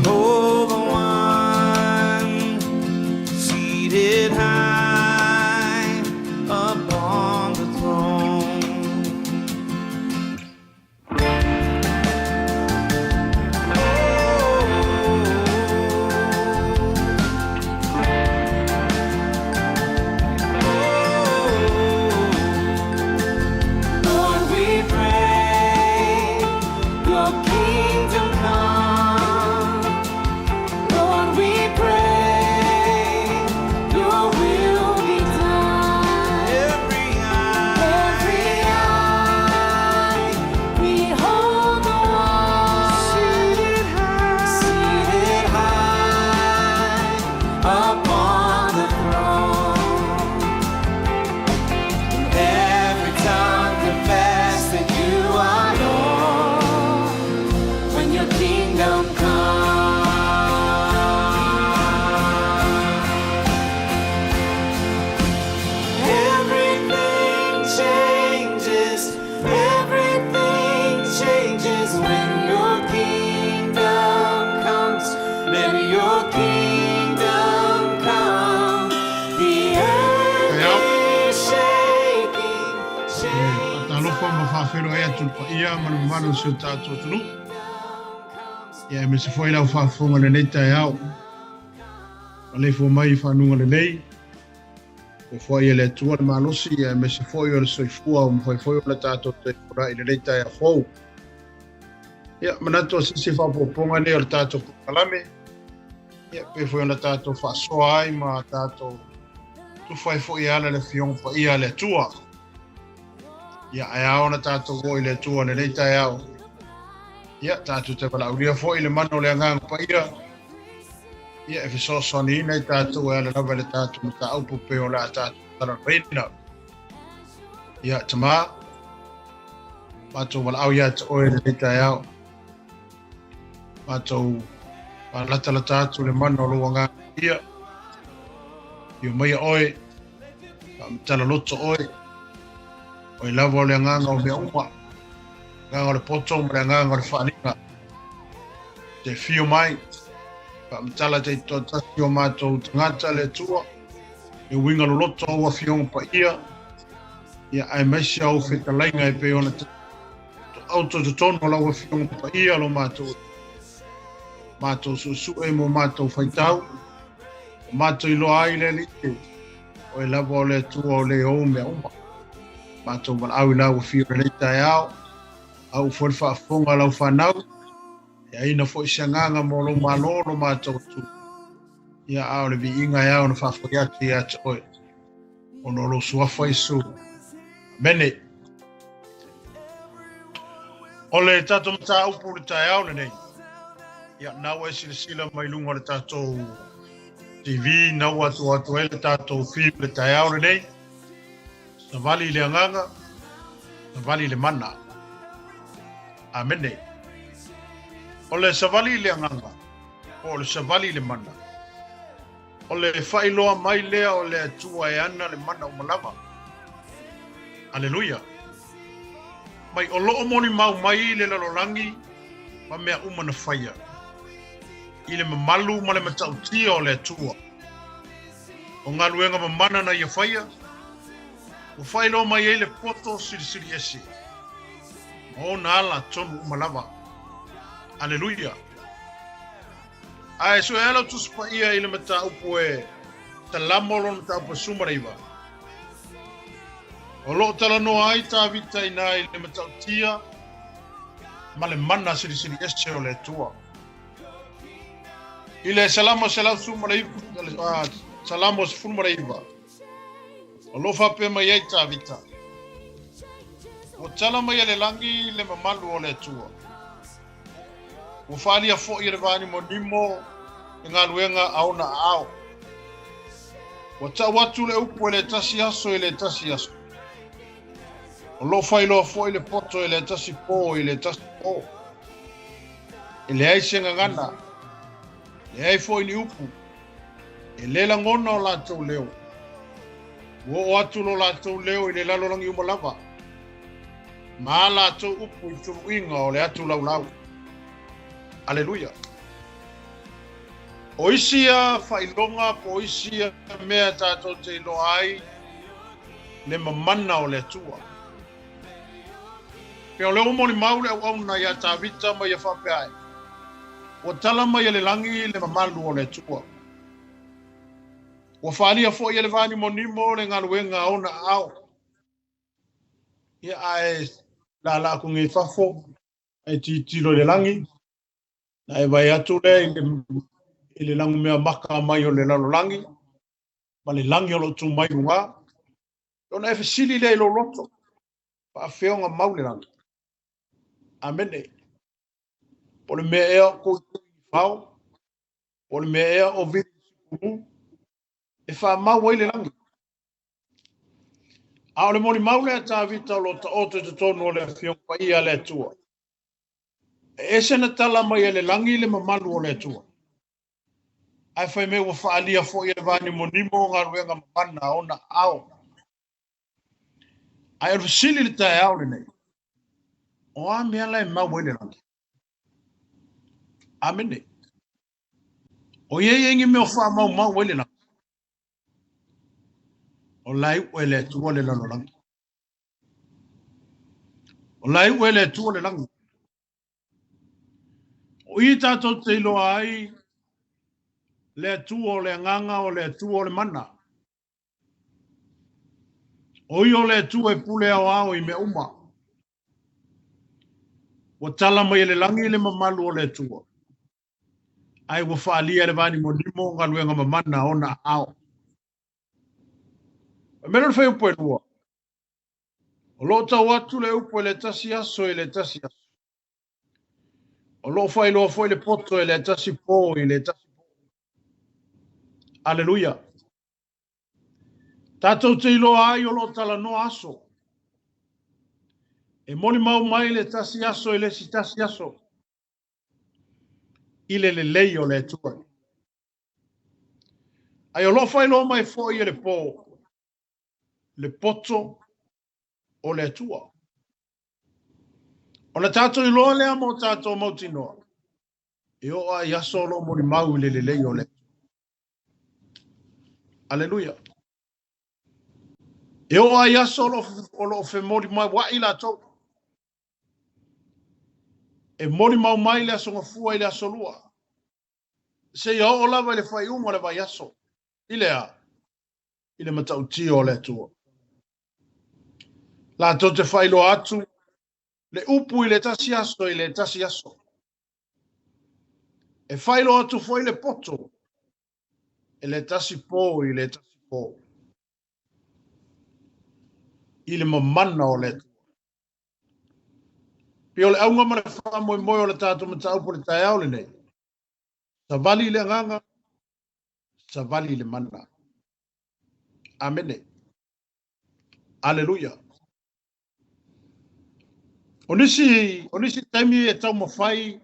Holy One, seated high upon the throne. Lord, we pray, your kingdom come. Lord, we pray, your will be done. Every eye, behold the one seated high upon the throne. Every tongue confess that you are Lord when your kingdom comes. Everything changes when your kingdom comes. Let your kingdom come. The earth is shaking. Talofa mawhawhero e atu pa ia manu siu tātou tunu. Ia me se foi lau whawhonga le nei tai au. Ma le fo mai whanunga le nei. Ko foi e le atua le malosi ia me se foi o le soifua o mwhai foi o le tātou te kura i le nei tai a whou. Ia manatua sisi whapoponga nei o le tātou kukalame. Ia pe foi o le tātou whasoa ai ma tātou tu fai foi ala le fiong pa ia le atua. Ia ai au na tātou o i le atua le nei tai au. Ia tātou te wala uria foi le mano le angang pa ia. Ia e fisosoni nei tātou e ala lawa le tātou na tā aupu peo la tātou tala reina. Ia tama. Mātou wala au ia te oe le nei tai au. Mātou lata la tātou le mano lo anga ia. Ia mai oe. Tala loto oe. Oe lava o le anganga o mea uma. Nganga o le poto ma le anganga o le whaninga. Te fio mai. Mtala te tōtaki o mātou tangata le tua. I winga lo loto o a fionga pa ia. Ia ai mesi au whetalainga e pe ona te auto te tono lau a fionga pa ia lo mātou. Mātou susu e mo mātou whaitau. Mātou ilo ai le like. O e lava o le tua o le o mea uma. Mātou wala au i lau a fionga le tai au. Au fwori whaafonga lau whanau. Ia ina fo isanganga mo lo malolo mātou tu. Ia au le vi inga au na whawhoriaki a te oe. Ono lo suafa isu. Mene. O le tato mta upu le tai au le nei. Ia nau e sila mai lunga le tato TV, nau atu e le tato film le tai au le nei. Savali le anganga. Savali le mana. Amene. O le savali le anganga, o le savali le mana. O le whailoa mai lea o le atua e ana le mana o malama. Aleluia. Mai o loo moni mau mai le lalolangi, ma mea umana whaia. I le mamalu ma le matautia o le atua. O ngā luenga mamana na ia whaia, o whailoa mai e le poto siri esi. O nā ala tonu umalava. Aleluia. Ai so ela tu spa ia ile mata upo e Salamo lo ta upo sumaraiva. O lo tala no ai ta vita ina ile mata tia. Male manna siri esse o le tua. Ile Salamo sumaraiva. Salamo sumaraiva. O lo fa pe mai ta vita. O tala mai le langi le mamalu o le tua. O whalia fo i revani mo nimo i ngā luenga au na au. O ta watu le upo le tasi aso i le tasi aso. O lo whailoa fo i le poto i le tasi po i le tasi po. I le aisenga ngana. Le ai fo i ni upu. E le langona o lātou leo. O atu lo lātou leo i le lalorangi umalava. Ma lātou upu i turu inga o le atu lau lau. Aleluia. Oisia whailonga po oisia mea tātou te ilo ai le mamana o le tua. Pea o leo moli maule au au na ia tāwita mai ia whape ai. O tala mai le langi le mamalu o le tua. O whaalia fo ia le vani monimo le ngaluenga o na au. Ia ai la kungi whafo ai titilo le langi. Na e vai atu le le langu mea maka mai o le lalo langi. Ma le langi o lo tu mai unga. Ona e fesili le lo roto. Pa feonga maule langi. Amene. O le mea ea ko whao. O le mea ea o viri sikuru. E wha mau le langi. A o le moni maule a tā vita o lo ta oto te tonu o le feonga pa ia le tua. E sena tala mai le langi le mamalu o le tua. Ai fai me wa whaalia fo ia vani monimo ngā ruenga mamana o na ao. Ai o fasili le tae ao le nei. O a mea lai mau le langi. Amene. O ye ingi me o wha mau le langi. O lai ue le tua le lalo langi. O lai ue le tua le langi. O i tātou te iloa ai le tua o le nganga o le tua o le mana. O i o le tua e pule ao i me uma. O tala mai le langi le mamalu o le tua. Ai wa whaalia le vani monimo ngā luenga mamana o na ao. Mero le whai upo e lua. O lo tau atu le upo e le tasi aso e le tasi aso. O lo whai loa whai le poto e le tasi po e le tasi po. Aleluia. Tātou te iloa ai o lo tala no aso. E moni mau mai le tasi aso e le si tasi aso. Ile le lei o le tua. Ai o lo whai loa mai fo i le po. Le poto o le tua. O na tātou iloa lea mo tātou mautinoa. E o a yaso lo moni mau le lei o le. Aleluia. E o a yaso lo fe moni mai wa ila tau. E moni mau mai le asonga fua i le asolua. Se ia o lava le whai unga le vai aso. Ilea. Ile matau tio le tua. La to te whai lo atu. Le upu i le tasi aso i le tasi aso. E whai lo atu fwai le poto. E le tasi po i le tasi po. Ile mamana o le tua. Pio le aunga mara wha moi o le tātou matau po le tai au le nei. Savali le nganga. Savali le mana. Amene. Aleluia. Onisi taimi e tau mawhai.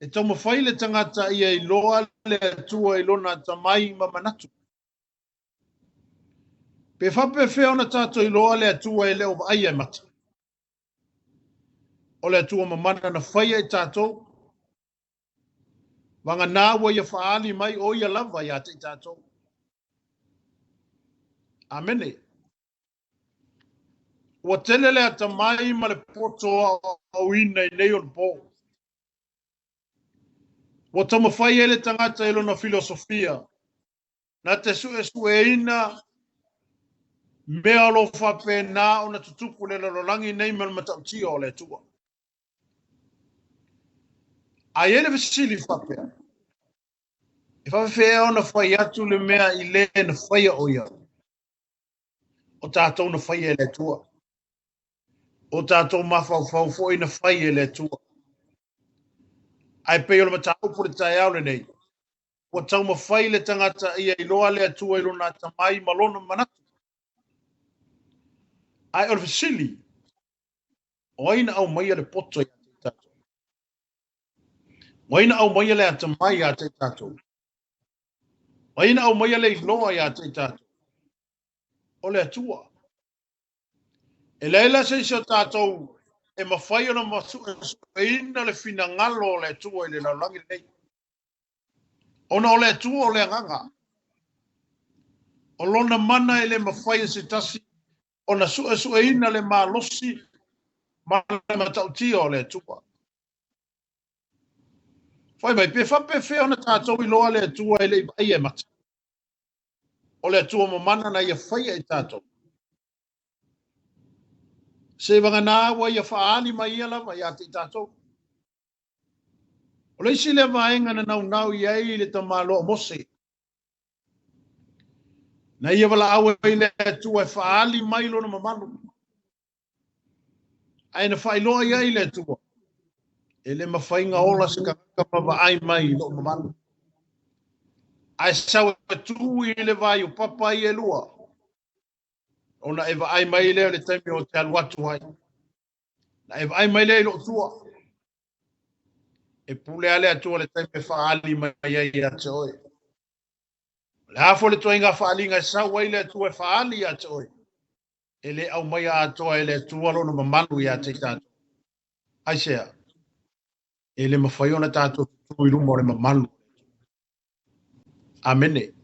E tau mawhai le tangata ia i loa le atua i lona tamai mamanatu. Pe whape whea ona tātou i loa le atua i leo ai ai mata. O le atua mamana na whaia i tātou. Wanga nāua ia whaali mai o ia lava ia te i tātou. Amene. Ua tele le atamai ma le poto au ina i nei o le po. Ua tamawhai e le tangata i lona filosofia. Na te sue ina mea lo whape nā o na tutupu le lalolangi nei mal matautia o le tua. A ele vesili whapea. E whawhea o na whai atu le mea i le na whaia o ia. O tātou na whaia le tua. O tātou mawhau fo i na whaia le tua. Ai peo le matau po le tai au le nei. O tau mawhai le tangata ia i loa le atua i lona tamai malona manatu. Ai o le vesili. O aina au maia le poto i te tātou. O aina au maia le atamai a te tātou. O aina au maia le iloa i te tātou. O le atua. E leila se iso tātou e mawhai o na masu e ina le fina ngalo o le atua i le laulangi nei. Ona ole tua ole nganga. O lona mana ele mawhai se tasi. Ona su e ina le malosi. Ma le matautia ole tua. Whai mai pe whape whea ona tātou I loa le tua ele ai e mata. O le tua mo mana na ia whai e tātou. Se wanga nā wa ia whaali mai ia lava ia te tātou. O le isi le vaenga na nau iai le tamalo o mose. Na ia wala awe le tua e whaali mai lo na mamalu. Ai na whailoa iai le tua. E le mawhainga ola se kakaka ma ai mai lo mamalu. Ai sawe tu I le vai o papa I e lua. Ona e ai mai le taimi o te aluatu hai. Na e ai mai le lo tua. E pule ale atua le taimi whaali mai ai a te oe. Le hafo le toinga whaali ngai sawa I le atua e whaali a te oe. E le au mai a atoa e le atua lo na mamalu I a te tātou. Ai sea. E le mawhaiona tātou tu I rumo le mamalu. Amene.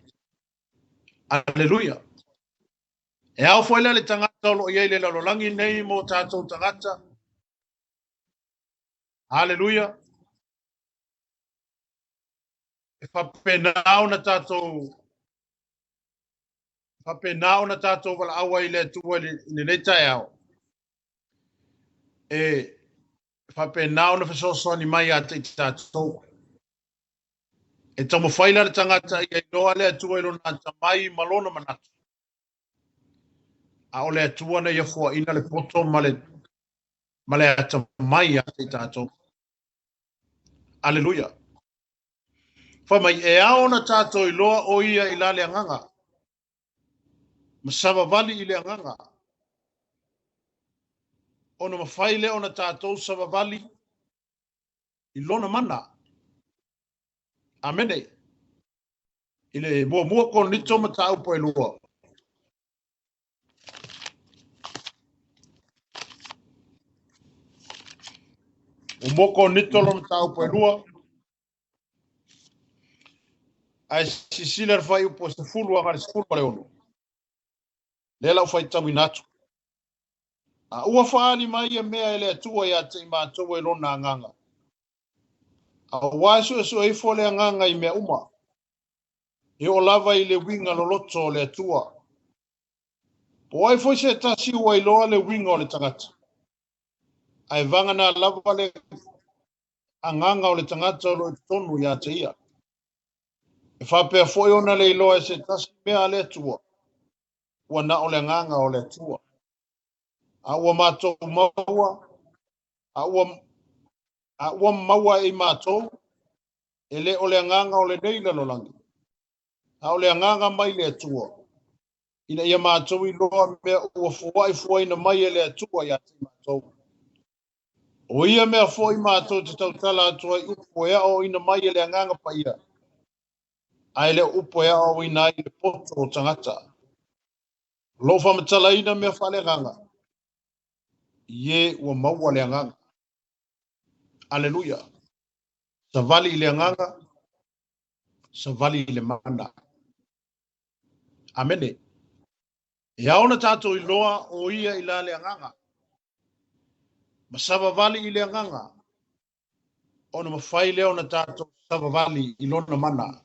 Aleluia. E au foila le tangata lo iei le lalolangi nei mo tātou tangata. Aleluia. E whapenao na tātou. Whapenao na tātou wala awa I le atua I le tai au. E whapenao na whasoso ni mai a te tātou. E tamo whaila le tangata I noa le atua I lona tamai malona manatu. A o le atua na ia fua ina le poto male ata mai a te tātou. Aleluia. Wha mai e ao na tātou I loa o ia I la le anganga. Ma SAVALI I le anganga. Ona mawhaile o na tātou SAVALI I lona mana. Amene. I le mua Korinito ma tāu po e lua. O mua Korinito lo na tāu po e lua. Ai sisile fai upo se fulu a se fulu le ono. Le lau fai tamu inatu. A ua whaani mai e mea ele atua ia te ima atua e lona anganga. A waisu e so e fo le anganga I mea uma. E o lava I le winga lo loto le atua. Po ai foi se tasi ua I loa le winga o le tangata. Ai vanga na lava le anganga o le tangata o lo tonu ia te ia. E whapea foi ona le iloa e se tasi mea le atua. Ua na o le anganga o le atua. A ua mātou maua. A ua maua I mātou. E le o le anganga o le neila lo langi. A o le anganga mai le atua. Ina ia mātou I loa mea ua fuai na mai e le atua ia te mātou. O ia mea foi mātou te tautala atua I upo ea o ina mai e le anganga pa ia. A ele upo ea o ina I le poto o tangata. Lo whamatala ina mea whale nganga. Ie ua maua le anganga. Aleluia. SAVALI I le anganga. SAVALI I le mana. Amene. E aona tātou I loa o ia I la le anganga. Ma SAVALI I le anganga. Ona mawhai leo na tātou SAVALI I lona mana.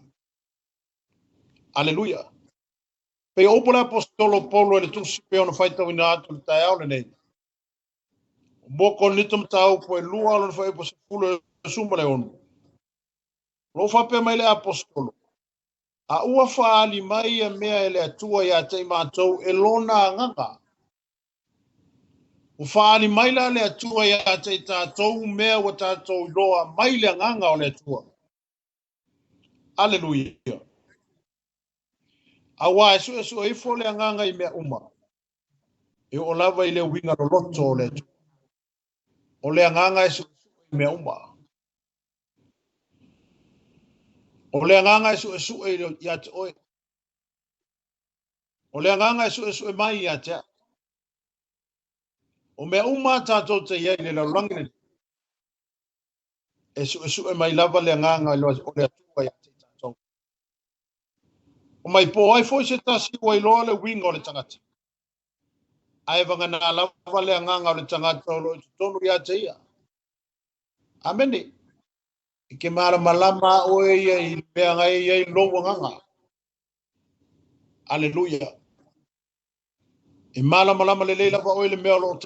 Aleluia. Pe opo le apostolo Paulo e le tusi pe ona whaitau ina atu le tai au le nei. Mo Korinito matau po e lua lona whai po se fulu e suma le onu. Lo whape mai le apostolo. A ua whaali mai e mea e le atua ia te mātou e lona anganga. O whaali mai la le atua ia te tātou mea wa tātou loa mai le anganga o le atua. Aleluia. A wa esu e fo le anganga I mea uma. E o lava I le winga lo loto o le atua. O le anganga esu I mea uma. O le anganga esu e ia te oe. O le anganga esu e mai ia te. O mea uma tātou te iei le laulangi. Esu e mai lava le anganga o le atua ia te tātou. Mai po ai foi se tasi wai loa le winga o le tangata. Ai vanga na lava le nganga o le tangata o lo tonu ia te ia. Amene. Ke mara malama o ia I mea ngai ia I loa nganga. Aleluia. I malama le leila va o le mea lo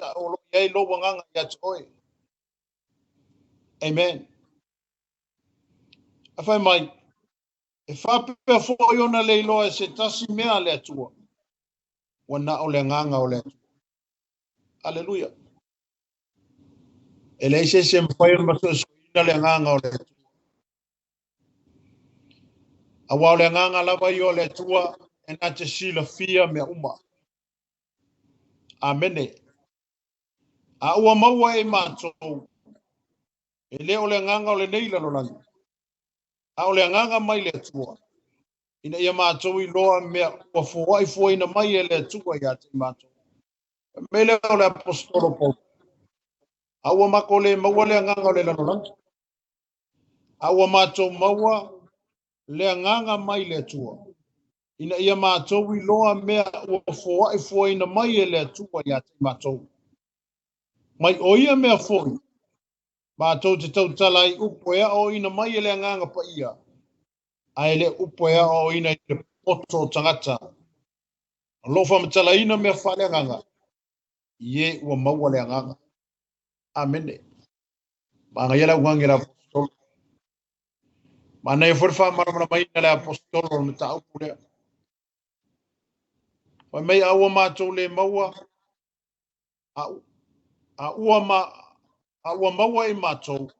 ia I loa nganga ia te oe. Amen. Afai mai. E whapea fo iona le iloa se tasi mea le atua. Wana o le nganga o le atua. Aleluia. E le se mpaion maso ina le nganga o le atua. Awa o le nganga lava I o le atua. E na te sila fia mea uma. Amene. A ua maua e mātou. E le o le nganga o le neila lo langi. A o le nganga mai le atua. Ina ia mātou I loa mea ua fuai ina mai e le atua ia te mātou. Mele o le apostolo Paul. Aua mako le maua le nganga o le lanolangi. Aua mātou maua le nganga mai le atua. Ina ia mātou I loa mea ua fuai ina mai e le atua ia te mātou. Mai o ia mea foi. Mātou te tautala I upo ea o ina mai e le nganga pa ia. Ai le upo ea o ina I le poto tangata. Lofa matala ina mea whale nganga. Ie ua maua le nganga. Amene. Mga yala uangi le apostolo. Mana e forfa maramana mai le apostolo na ta upu lea. Wai mai aua mātou le maua. A ua maua I mātou.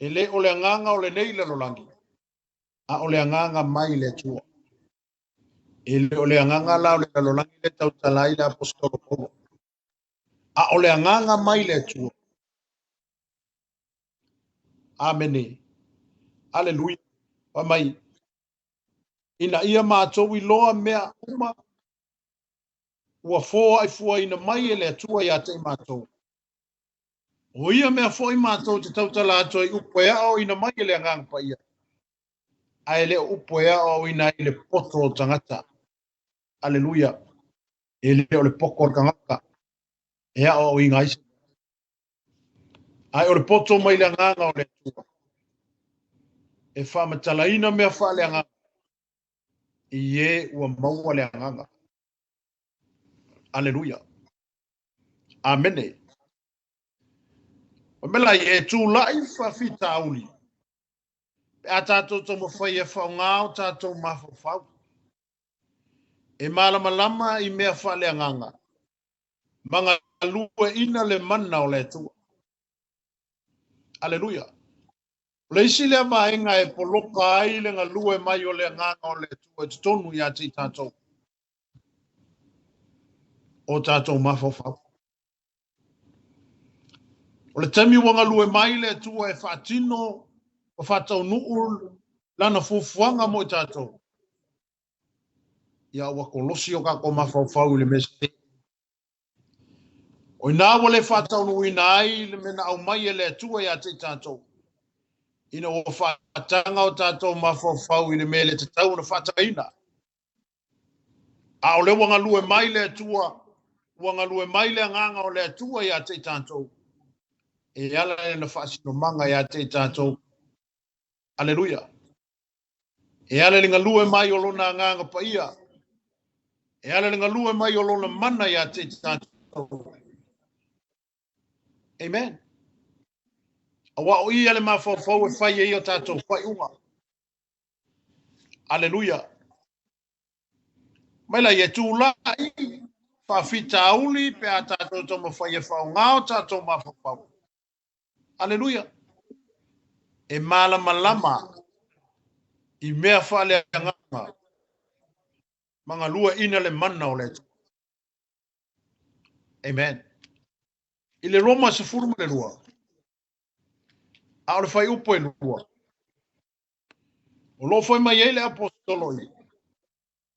E le o le nganga o le neila lo langi. A o le nganga mai le tua. E le o le nganga la o le lo langi le tau talai le apostolo Paulo. A o le nganga mai le tua. Amene. Aleluia. Wai mai. Ina ia mātou I loa mea uma. Ua fōa I fua ina mai e le tua ia te mātou. O ia mea fōi mātou te tautala ato I upo ea o ina mai e le ngang pa ia. Ai le upo ea o ina I le poto o tangata. Aleluia. E le o le poko o kangaka. Ea o inga isi. Ai o le poto mai le nganga o le tua. E whamatala ina mea wha le nganga. Ie ua maua le nganga. Aleluia. Amene. O mela I e tū lai whawhita auli. A tātou tō mawhai e whao ngāo tātou mawhau whau. E malama I mea wha le nganga. Manga lua ina le mana o le tua. Aleluia. Le isi lea maenga e poloka ai le ngalua e mai o le nganga o le tua. E tonu ia te tātou. O tātou mawhau whau. O le temi wanga lua e mai le tua e whaatino o whatau nuu lana fufuanga mo I tātou. Ia ua kolosi o kako mawhau whau le mese. O ina wale whatau nuu ina ai le mena au mai e le tua ia te tātou. Ina o whatanga o tātou mawhau whau I le mele te tau na whataina. A o le wanga lua e mai le tua. Wanga lua e mai le nganga o le tua ia te tātou. E ala e na whaasino manga ia te tātou. Aleluia. E ala le ngalua e mai o lona nganga pa ia. E ala le ngalua e mai o lona mana ia te tātou. Amen. Awa o ia le mawhawhau e whai e o tātou whai unga. Aleluia. Maila i e tūlai. Whawhita auli pe a tātou tō mawhai e whao ngāo tātou mawhawhau. Aleluia. E malama I mea whale a nganga. Manga lua ina le mana o le tu. Amen. I le Roma se furuma le lua. A o le whai upo e lua. O lo foi mai ele apostolo I.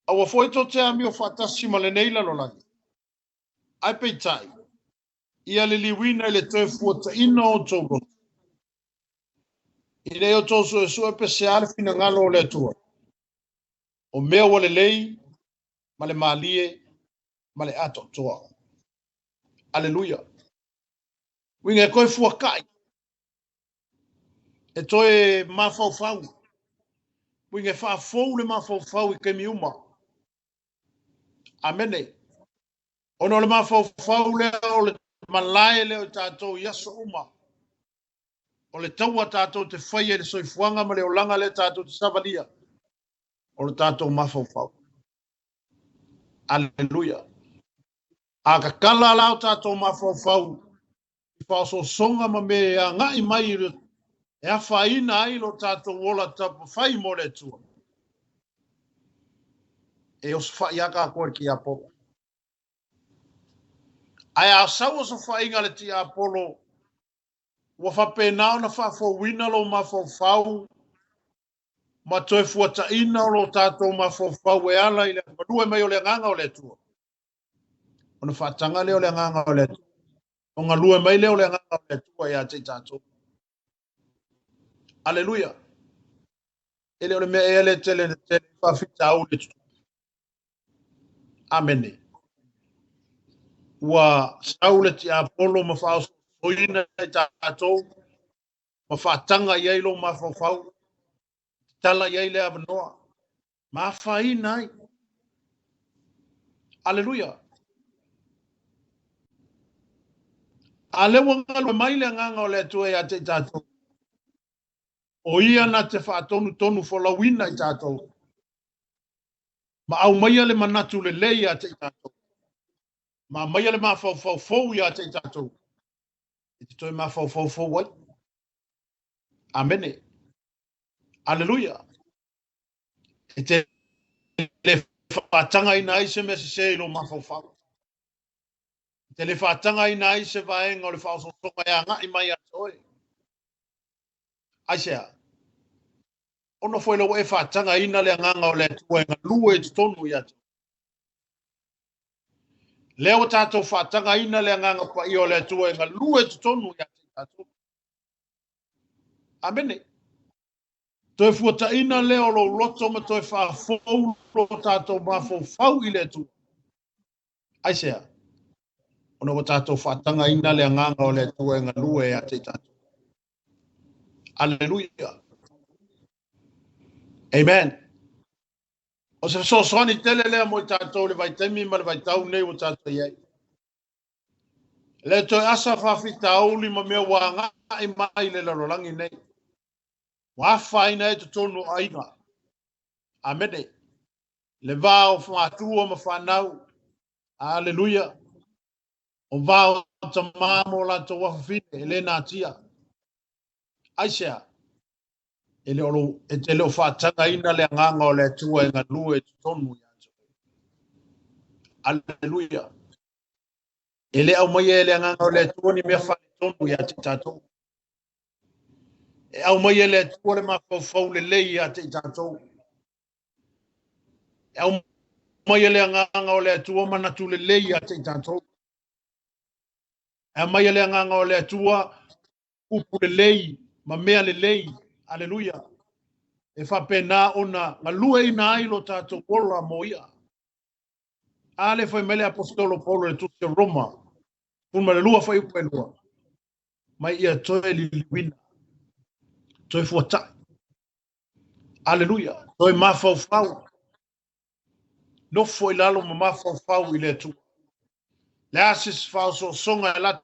A wa foi to te ami o fatasi ma le neila lo langi. Ai peitai. Ia le liwina I le te fuata ina o togo. I le o toso e sua especiale fina ngalo o le tua. O mea wale lei, male malie, male ato toa. Aleluia. Winga koe fuakai. E toe mafau. Winga faa fou le mafau I ke miuma. Amene. Ono le mafau le o le malae le o tātou yaso uma. O le taua tātou te whaia le soifuanga ma le olanga le tātou te savalia. O le tātou mafau. Aleluia. A ka kala lao tātou mafau. I whao songa ma me a ngai mai e a whaina ai lo tātou wola tapu whai mo le tua. E os whaiaka koe ki Apolo. Ai a sau o sa whainga le ti Apolo. Wa whapenao na whawhawina lo mafau. Ma toe fuata ina lo tātou mafau e ala I le manue mai o le nganga o le tua. O na whatanga leo le nganga o le tua. O ngā lue mai leo le nganga o le tua e a te tātou. Aleluia. Ele o le mea ele tele whawhita au le tua. Amene. Ua saule ti Apolo ma whao soina e tātou. Ma whatanga I eilo ma whawhau. Tala I eile avanoa. Ma whaina ai. Aleluia. A lewa ngalu mai le nganga o le tua e a te tātou. O ia na te whaatonu wholawina I tātou. Ma au maia le manatu le lei a te tātou. Ma maia le ma fau I a te tātou. E te toi ma fau wai. Amene. Aleluia. E te le whaatanga ina ai se me se ilo ma fau. Te le whaatanga ina ai se vaenga o le whaosonga e a ngai mai a toi. Aisea. Ono foi lo e whaatanga ina le nganga o le tuenga lue te tonu I atu. Leo tātou whaatanga ina le nganga pa I o le tuenga lue te tonu I atu. Amene. Toi fuata ina leo lo loto ma toi whaafou lo tātou mafau I le tu. Aisea. Ono o tātou whaatanga ina le nganga o le tuenga lue a te tātou. Aleluia. Amen. O se so soani tele lea mo I tātou le vaitemi ma le vaitau nei o tātou iei. Le toi asa whawhita auli ma mea wanga I mai le larolangi nei. Wafaina e te tonu ainga. Amene. Le vao whātua ma whanau. Aleluia. O vao tamamo la to wafine. Ele nā tia. Aisea. Ele olo e te leo whātanga ina le nganga o le tua e ngā lue te tonu I atu. Aleluia. Ele au mai e le nganga o le tua ni mea whane tonu I atu tātou. E au mai e le tua le mawhau le lei I atu tātou. E au mai e le nganga o le tua manatu le lei I atu tātou. E mai e le nganga o le tua upu le lei, ma mea le lei. Aleluia. E whapena ona ngā lue ina ai lo tātou kola mo ia. Ale foi mele apostolo Paulo le tusi Roma. Puma le lua foi upenua. Mai ia toe li liwina. Toe fuatai. Aleluia. Toe mafau. No foi lalo ma mafau I le tu. Le asis fau so songa la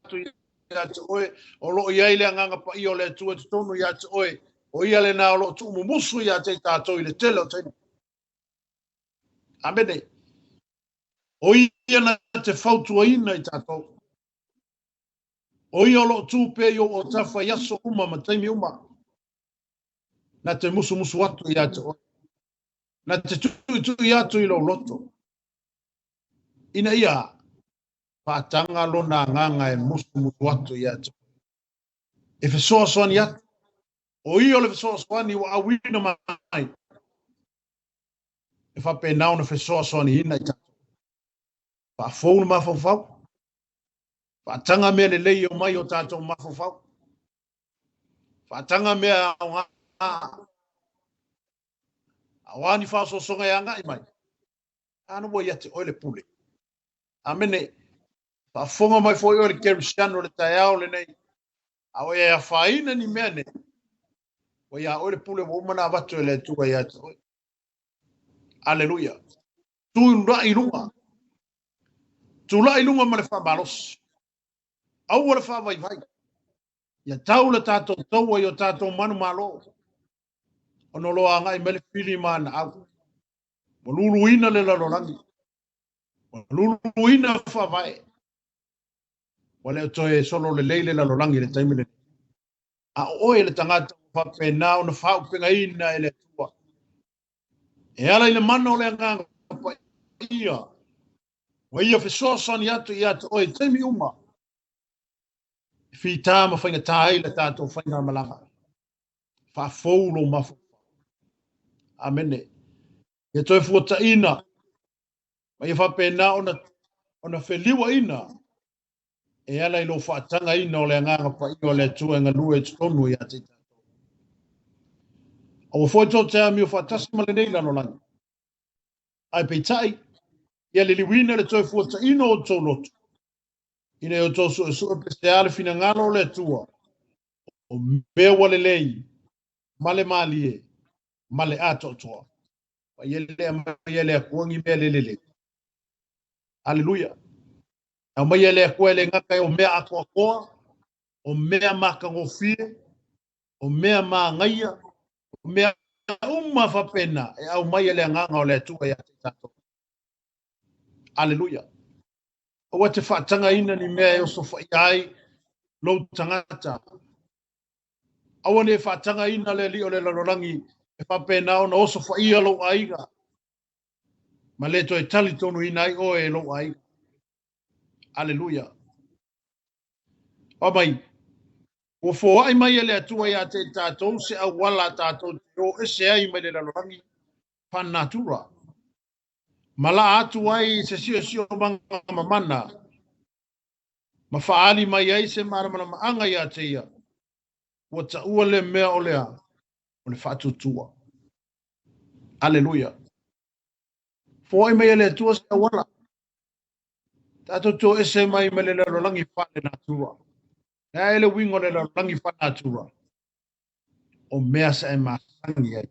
tu ia te oe. O lo ia ile nganga pa I o le tu e tonu ia te oe. O ia le na o lo tu mumusu ia te tātou I le tele o tenu. Amene. O ia na te fautua ina I tātou. O ia lo tu pe yo o tafa yaso uma ma taimi uma. Na te musu atu ia te oe. Na te tu ia tu I lo loto. Ina ia. Pātanga lo na nganga e musu atu ia te oe. E fesoa soani atu. O ia le fesoa soani wa awina mai. E whapenao na fesoa soani ina I tātou. Whafou na mafau. Whatanga mea le lei o mai o tātou mafau. Whatanga mea Awani faso songa yanga imai. Anu bo yate oile pule. Amene fa fonga mai foi oile Cristiano le tayao le nei. Awe ya faina ni mene. Wa ya oile pule mo mana vato le tuwa yate. Alleluia. Tu nda ilunga. Tu la ilunga male fa balos. Au wala fa vai vai. Ya tau le tato taua yo tato manu malo. Ono loa ngai mele fili mana au. Maluluina le lalorangi. Maluluina fa vai. Wale toe solo le leile lalorangi le taimile. A oe le tangata fa pena ona fa upenga ina ele tua. E ala ile mana ole nganga pa ia. Wa ia fe sosan yatu oe taimi uma. Fita ma fainga tai le tato fainga malanga. Fa foulo mafu. Amene. E toi fuata ina. Ma ia fa pena ona feliwa ina. E ala ilo whaatanga ina o le nganga pa i o le tua ngā lua e tonu i ati tato. Awa fwoi tō te ami o whaatasi le nei lano langi. Ai peitai, ia le liwina le toi fuata ina o tō lotu. Ina o tō su e peste ale fina ngalo le tua. O mea wale lei, male malie, male ato toa. Pa iele a kuangi mea lelele. Alleluia. Au mai ele koe le ngaka o mea ako akoa, o mea maka ngofie, o mea maangaia, o mea whapena, e au mai ele nganga o le tua ia te tato. Alleluia. O wa te whaatanga ina ni mea e o sofa iai, lo tangata. Awa ne whaatanga ina le li o le larorangi, e whapena o na o sofa ia lo aiga. Ma le to e tali tonu ina i o e lo aiga. Alleluia. O mai, o fo ai mai ele atua ia te tātou se au wala tātou o ese ai mai le lalorangi pan natura. Mala atu ai se sio manga mamana. Ma faali mai ai se maramana maanga ia te ia. Ua ta ua le mea o lea. O le whatu tua. Alleluia. Fo ai mai ele atua se au wala. Tātou tō ese mai mai le lalorangi pan natura. Nea ele wingo le lalorangi pan natura. O mea sa e masangi ai.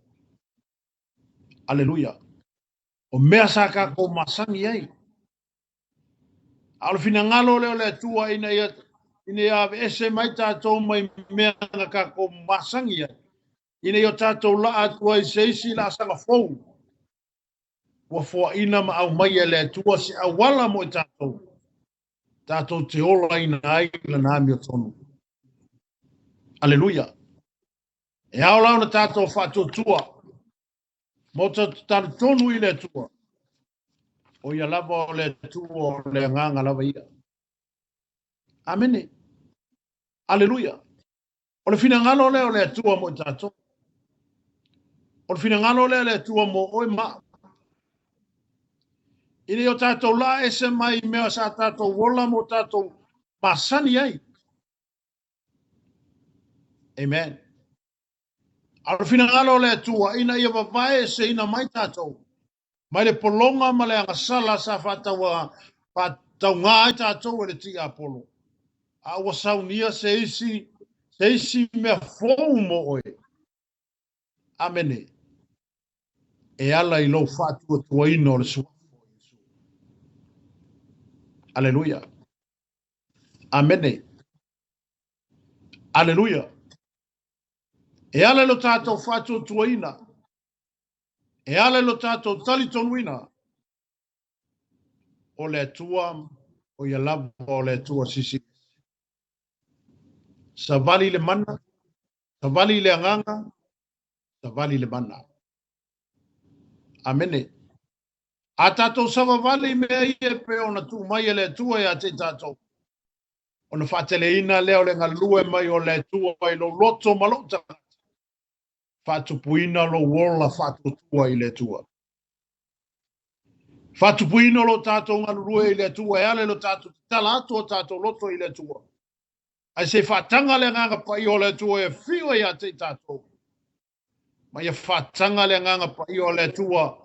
Alleluia. O mea sa ka ko masangi ai. Alo fina ngalo leo le tua ina ia ese mai tātou mai mea ka ko masangi ai. Ina ia tātou la atua i seisi la sanga fou. Ua fua ina ma au mai le tua si awala mo i tātou. Tātou te ola ina ai la nami o tonu. Alleluia. E au lau na tātou whātou tua. Mo tātou tonu i le tua. O ia lava o le tua o le nganga lava ia. Amene. Alleluia. O le fina ngalo le o le tua mo i tātou. O le fina ngalo le tua mo oi maa. Ine o tātou la ese mai mea sa tātou wola mo tātou masani ai. Amen. Alo fina ngalo le tua ina ia wawae se ina mai tātou. Mai le polonga ma le angasala sa whatau ngā ai tātou e le ti apolo. A ua saunia se isi mea fōu mo oe. Amene. E ala i lo whatua tua ino le sua. Alleluia. Amene. Alleluia. E ale lo tātou whātou tuaina. E ale lo tātou talitonuina. O le tua, o ia lava o le tua sisi. Savali le mana, savali le anganga, savali le mana. Amene. A tātou savavali mea ie pe ona tu mai e le tua ia te tātou. Ona whaatele ina leo le ngalue mai o le tua i lo loto malota. Whatupuina lo wola whatutua i le tua. Whatupuina lo tātou ngalue i le tua e ale lo tātou tala atu o tātou loto i le tua. Ai se whatanga le nganga pai o le tua e whio ia te tātou. Ma ia whātanga le nganga pa i o le tua.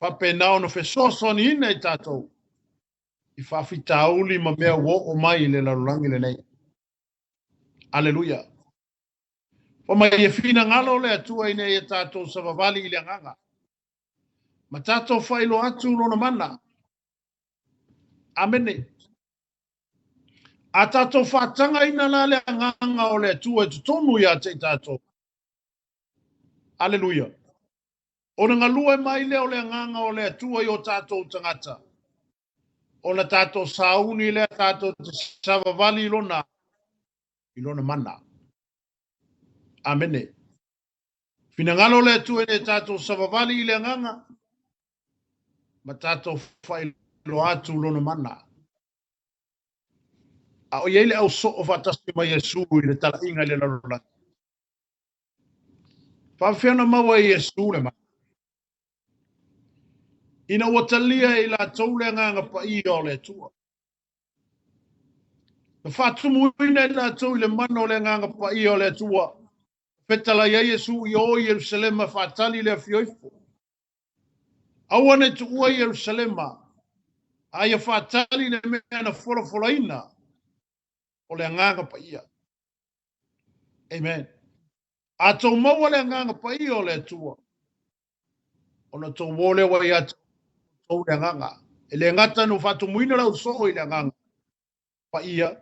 Whapenao no whesoso ni ina i tātou. I whawhitauli ma mea wo o mai le larulangi le nei. Aleluia. Pa mai ia whina ngalo le atua ina i tātou savavali i le nganga. Ma tātou whailo atu lona mana. Amene. A tātou whātanga ina la le nganga o le atua e tutonu ia te tātou. Aleluia. O na ngalua mai leo le nganga o le atua i o tātou tangata. O na tātou sauni le tātou te savavali i lona mana. Amene. Fina ngalo le atua i le tātou savavali i le nganga. Ma tātou whailo atu lona mana. A o iele au so o fatasi mai Yesu i le tala inga le larola. Whawhiana maua i Yesu le ma. Ina watalia i la taule nganga pa i o le tua. Na whatumu ina i la tau i le mana o le nganga pa i o le tua. Petala ia Yesu i o Yerusalema whatali le fioifo. Awane tu ua Yerusalema. Aia whatali le mea na fora ina. O le nganga pa ia. Amen. A tau maua le nganga pa i o le tua. O na tau wole wa ia tau le nganga. E le ngata no whatu muina lau soho i le nganga. Pa ia.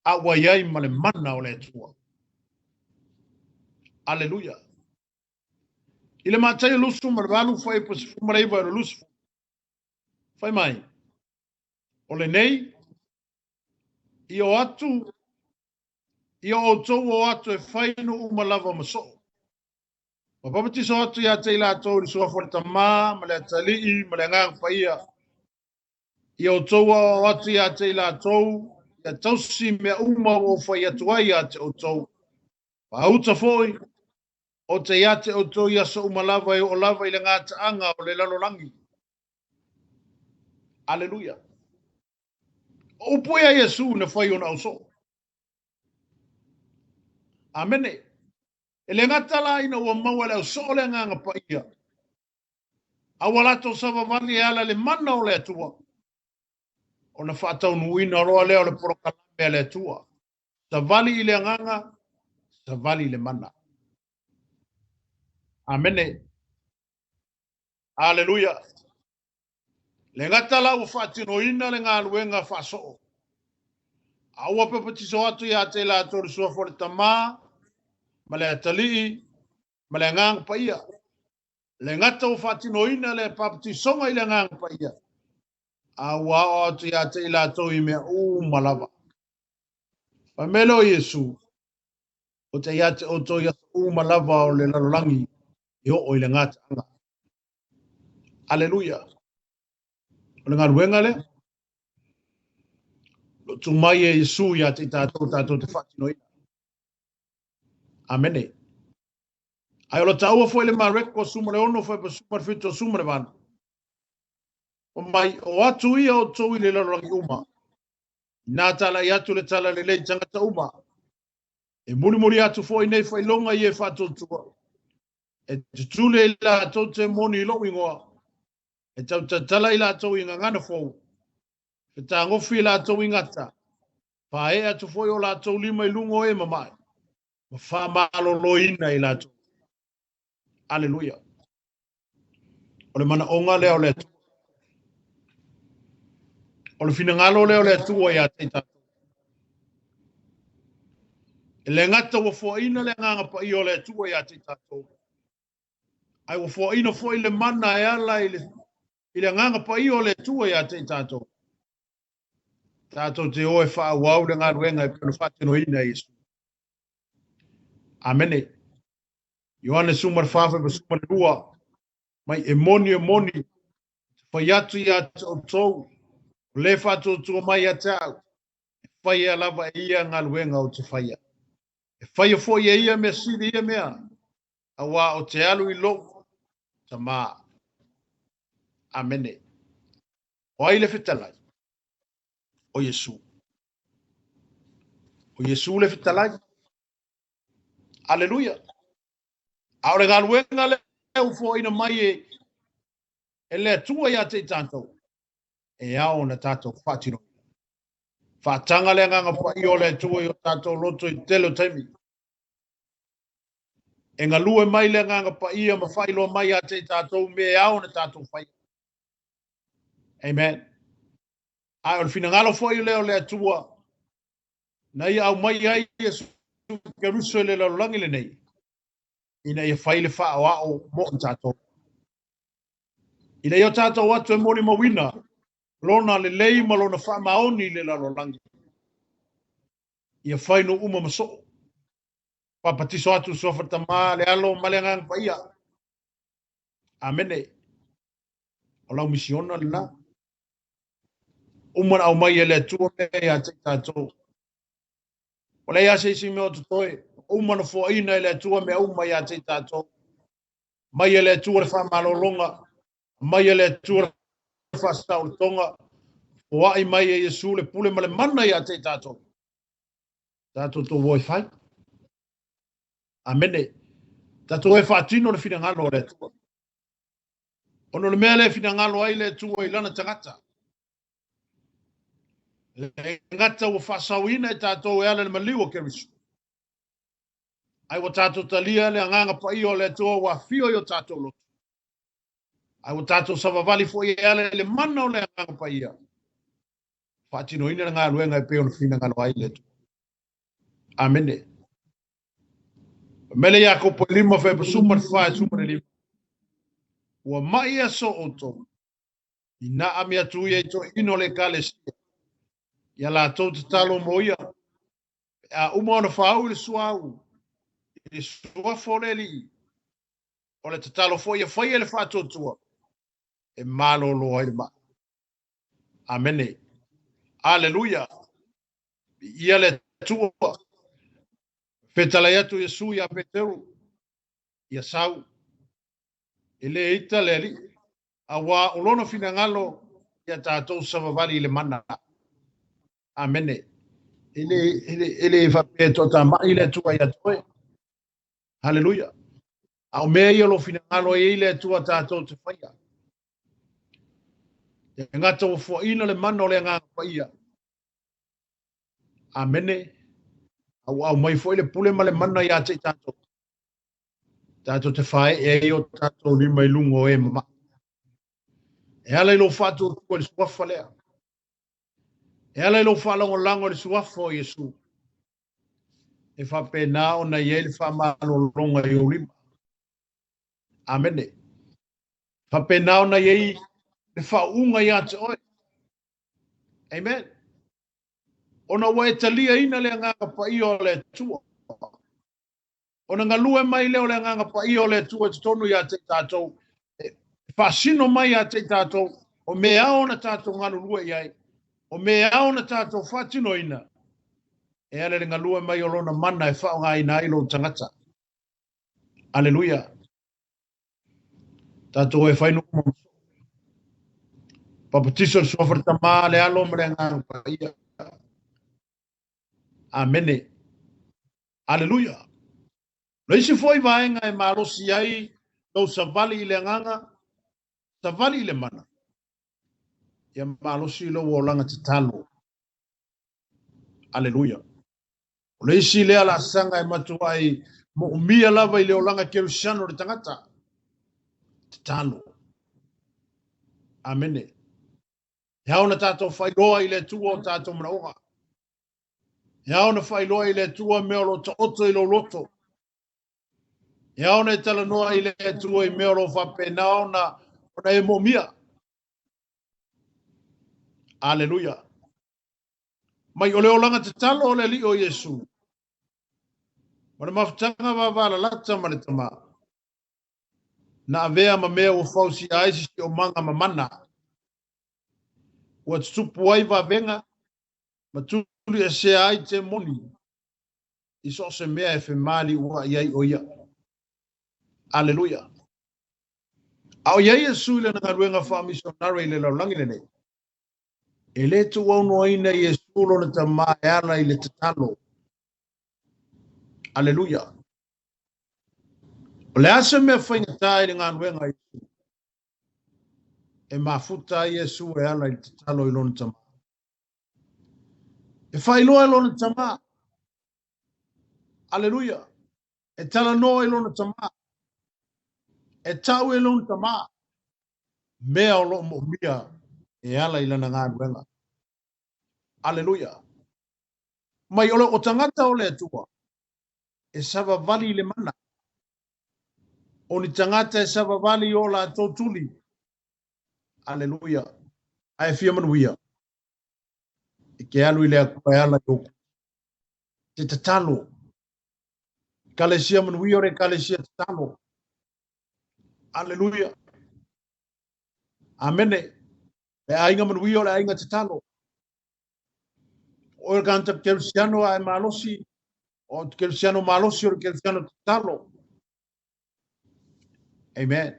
A waiai ma le mana o le tua. Aleluia. Ile matai lusu ma le walu fai pa si fumara iwa e lusu. Fai mai. O le nei. I o atu. I o tau o atu e fai no umalava ma so. Ma papati so atu ia te ila tau li sua forita ma le atali ma le ngang pa ia. I o tau o atu ia te ila tau. Ia tau si mea uma o fai atuai ia te o tau. Pa auta foi. O te iate o tau ia sa umalava o lava i le ngata anga o le lalolangi. Aleluia. O puea Yesu na fai ona o so. Amene. E le ngata la ina ua maua le o so le nganga pa ia. Awalato savavali ala le mana o le atua. O na whaatau nuina roa leo le porokalame le atua. Savali i le nganga, savali le mana. Amene. Aleluia. Le ngata la ua whaatino ina le ngā luenga whaasoo. Aua pepatiso atu ia te la atori sua fore tamā, ma le atalii, ma le ngang pa ia. Le ngata ua whaatino ina le papatisonga i le ngang pa ia. Aua atu ia te la atori mea malava. Pa melo Yesu, o te ia te oto ia malava o le lalolangi, i o le ngata anga. Aleluia. O le ngā luenga le, tu mai e Yesu ia te tātou te whaatino ina. Amene. Ai ola taua foi le mareko sumare ono foi pa sumare fito sumare van. O mai o atu ia o tau i le larangi uma. Nā tala i atu le tala le lei tangata uma. E muri atu foi nei fai longa i e whatotua. E tutule i la tau te moni i lo ingoa. E tau tala i la tau i ngangana fau. E ta ngofi i la tau i ngata. Pa e atu foi o la tau lima i lungo e mamai. Ma wha malo loina i la tau. Aleluia. O le mana onga leo le tu. O le fina ngalo leo le tu o ia te tatu. E le ngata wa fua ina le nganga pa i o le tu o ia te tatu. Ai wa fua ina fua i le mana e ala i le nganga pa i o le tu o ia te tatu. Tatu te oe wha wau le ngā ruenga i pino whatino ina Yesu. Amene. Ioane sumar whawhi pa sumar rua. Mai e moni. Whai atu i atu o tau. Le whātua mai a tau. E whai a lava e ia ngā luenga o te whaia. E whai a fwoi e ia mea siri ia mea. A wā o te alu i lo. Ta mā. Amene. O ai le whitalai. O Yesu. O Yesu le whitalai. Aleluia. Aore galuenga le fo ina mai e le tua ia te tātou. E ao na tātou whātino. Whātanga le nganga pa i o le tua i o tātou loto i telo taimi. E ngā lue mai le nganga pa i a mawhailo mai a te tātou me ao na tātou whai. Amen. Ai o le fina ngalo fo i leo le tua. Na ia au mai ai Yesu ke ruso le lalangi le nei. Ina ia whaile wha o ao mo tātou. Ina ia tātou atu e mori mawina. Lona le lei ma lona wha maoni le lalangi. Ia whaino uma maso. Papatiso atu sofa tama le alo malengang pa ia. Amene. O lau misiona la. Umana au mai ele tua me a te tātou. O le ia se isi me o tutoe. Umana fo ina ele tua me au mai a te tātou. Mai ele tua le wha malolonga. Mai ele tua le wha sauritonga. O ai mai e Yesu le pule male mana i a te tātou. Tātou tō voi whai. Amene. Tātou e whātino le whina ngalo le tua. Ono le mea le whina ngalo ai le tua i lana tangata. Le ngata ua whasawina e tātou e ale le maliwa kerisu. Ai wa tātou talia le anganga pa i o le tua wa fio i o tātou lotu. Ai wa tātou savavali fo i ale le mana o le anganga pa ia. Whātino ina ngā luenga e peo le whina ngalo ai le tua. Amene. Mele ya ko po lima fe sumar fa sumar lima. Wa mai so oto. Ina amia tu ye to ino le kales. Ya la to talo moia. A uma no fa u le suau. E sua foreli. O le talo fo ye fa ye le fa to tua. E malo lo ai ma. Amene. Alleluia. Ia le tua. Fetala ya tu Yesu ya Petero. Ya sau. Ele ita leli. Awa ulono fina ngalo ya tātou savavali le mana. Amene. Ele fa peto ta ma ile tua ya toe. Hallelujah. Au mea ia lo fina ngalo ile tua tātou te whaia. E ngata o fo ina le mana o le ngā whaia. Amene. Au mai fo ile pule ma le mana ya te tātou. Tātou te whae e o tātou ni mai lungo e mama. E ala ilo whātou kua le suafa lea. E ala ilo whālango lango le suafa o Yesu. E whapena o na iei le whamalo longa i o rima. Amene. Whapena o na iei le whaunga i ate oi. Amen. Ona wae talia ina le nganga pa i o le tua. Ona ngalue mai leo le nganga pa i o le tua te tonu i ate tātou. Fasino mai a te tātou, o mea ona tātou nganu lua iai, o mea ona tātou whatino ina, e ale ringa lua mai o lona mana e whao ngā ina ilo tangata. Alleluia. Tātou e whainu kuma. Papatiso suafarta maa le alo mre ngānu pa ia. Amene. Alleluia. Leisi foi vaenga e marosi ai, tau savali i le nganga, savali le mana. Ia malosi lo o langa te talo. Alleluia. O le isi lea la sanga e matua ai mo umia lava i le o langa kerusiano le tangata. Te talo. Amene. He hao na tātou whailoa i le tua o tātou manaoga. He hao na whailoa i le tua mea lo ta oto i lo loto. He hao na tala noa i le tua i mea lo whapenao na ona e mo mia. Alleluia. Mai o leo langa te talo o le li o Yesu. Mana mafutanga wavala lata mane tama. Na avea ma mea o fausi aisi si o manga mamana. Ua tupu ai va venga. Ma tuli e se ai te moni. Iso se mea e fe mali ua iai o ia. Alleluia. Au iai Yesu le nga ruenga wha misionare i le laulangi le nei. E le tu wauno aina Yesu lo na ta maeala i le tatalo. Alleluia. O le asa mea whaingatai le ngānu wenga Iesu. E mafuta Iesu e ala i te talo i lona tama. E whailoa i lona tama. Aleluia. E tala noa i lona tama. E tau i lona tama. Mea o lo mo mia e ala i lana ngānu wenga. Aleluia. Mai ole o tangata o le atua. E SAVALI le mana. O ni tangata e SAVALI o la totuli. Aleluia. Ai fia manuia. E ke alu i le akua e ala yoku. Te tatalo. Kalesia manuia o re kalesia tatalo. Aleluia. Amene. E ainga manuia o le ainga tatalo. O e kanta kelsiano ai malosi. O kelsiano malosi o kelsiano tatalo. Amen.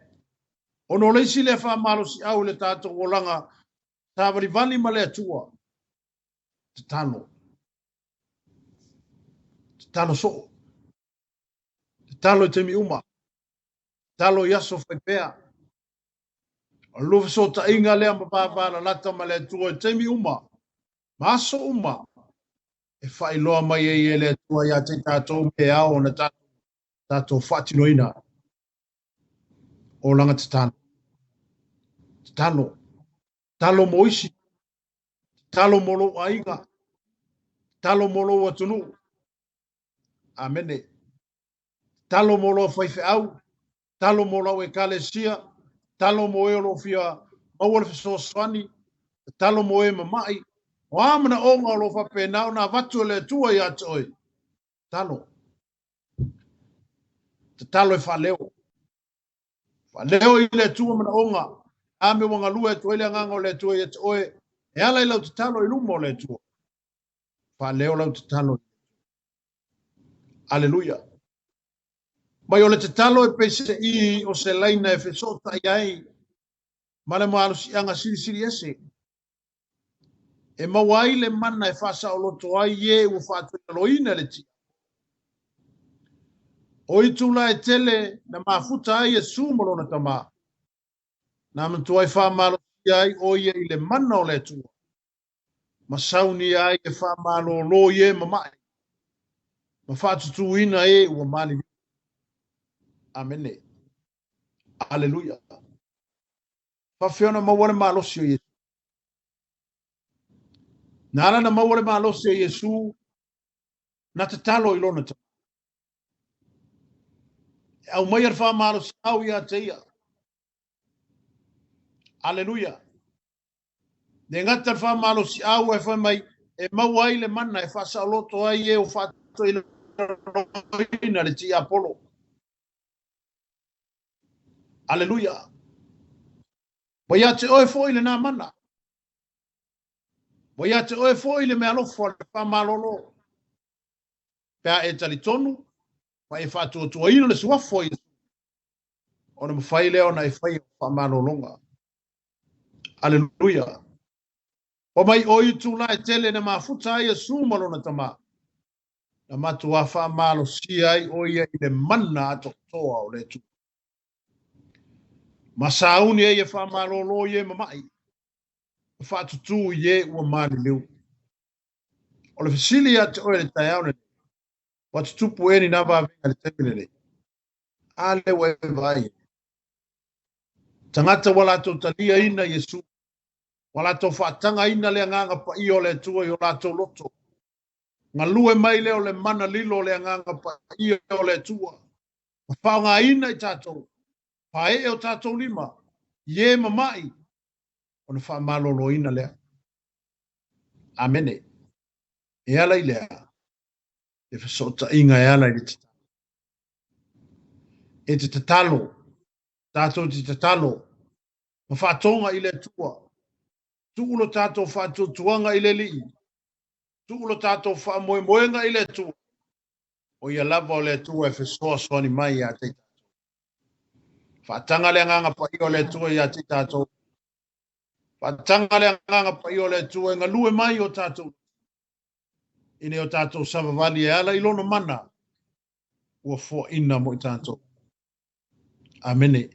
Ono leisi le fa malosi au le tato wolanga tabali vali male atua. Tatalo. Tatalo so. Tatalo te mi uma. Tatalo yaso fepea. Lufa so ta inga lea mapapa la lata male atua te mi uma. Maso uma. E fai loa mai e le atua ya te tato me ao na tato fatinoina. O langa tatalo. Tatalo. Talo moisi. Talo molo aiga. Talo molo watunu. Amene. Talo molo faife au. Talo molo e kalesia. Talo mo e lo fia. Mawal fiso swani. Talo mo e mamai. O amana o ngā lo fa penao na vatu le tua ya toi. Talo. Talo e fa leo. Fa leo i le tua mana onga. Ame wanga lua e tuele nganga o le tua ya toi. E ala i lau te talo i lumo le tua. Fa leo lau te talo. Aleluia. Mai o le te talo e pese i o se laina e fesota iai. Male mo alu si anga siri ese. E mawai le mana e fasa o loto ai ye u fatu loina le ti. O itula e tele na mafuta ai e sumolo na tama. Na mtu ai fa malo ai o ye i le mana o le tua. Masauni ai e fa malo lo ye mamai. Ma fatu tuina e ua mali. Amene. Aleluia. Fa fiona mawale malosi o Yesu. Nara na mawale malosi o Yesu. Na te talo i lona ta. Au mai ar fa malosi au ia te ia. Aleluia. Ne ngata ar fa malosi au e fa mai. E mawai le mana e fa sa loto ai e o fato i lona le ti Apollo. Aleluia. Waya te oe fo ile na mana. Waya te oe fo ile me alofo le fa malolo. Pea e tali tonu. Pa e fa tua ino le suafo i. Ona mawhai leo na e whai fa malolonga. Aleluia. O mai oi tu la e tele na mafuta ai e sumalo na tama. Na matua fa malo si ai oi e le mana ato toa o le tu. Masauni e fa malolo ye mamai. Fa tutu ye ua mali leu. O le fisili ate oe le taiaone. Watu tupu eni na vavenga le tepilele. Ale we vai. Tangata wala to talia ina Yesu. Wala to fatanga ina le nganga pa i o le tua i o la to loto. Nga lue mai leo le mana lilo le nganga pa i o le tua. Whaonga ina i tato. Pa e o tato lima. Ye mamai. Ona wha malolo ina lea. Amene. E ala i lea. E whasota inga e ala i le tita. E te tatalo. Tato te tatalo. Ma whatonga i le tua. Tuulo tato whatutuanga i le li. Tuulo tato whamoemoenga i le tua. O ia lava o le tua e whesoa soani mai a te tato. Whatanga le nganga pa i o le tua i a te tato. Whatanga le nganga pa i o le tua e ngalue mai o tato. Ine o tato SAVALI e ala i lono mana. Ua fo ina mo i tato. Amene.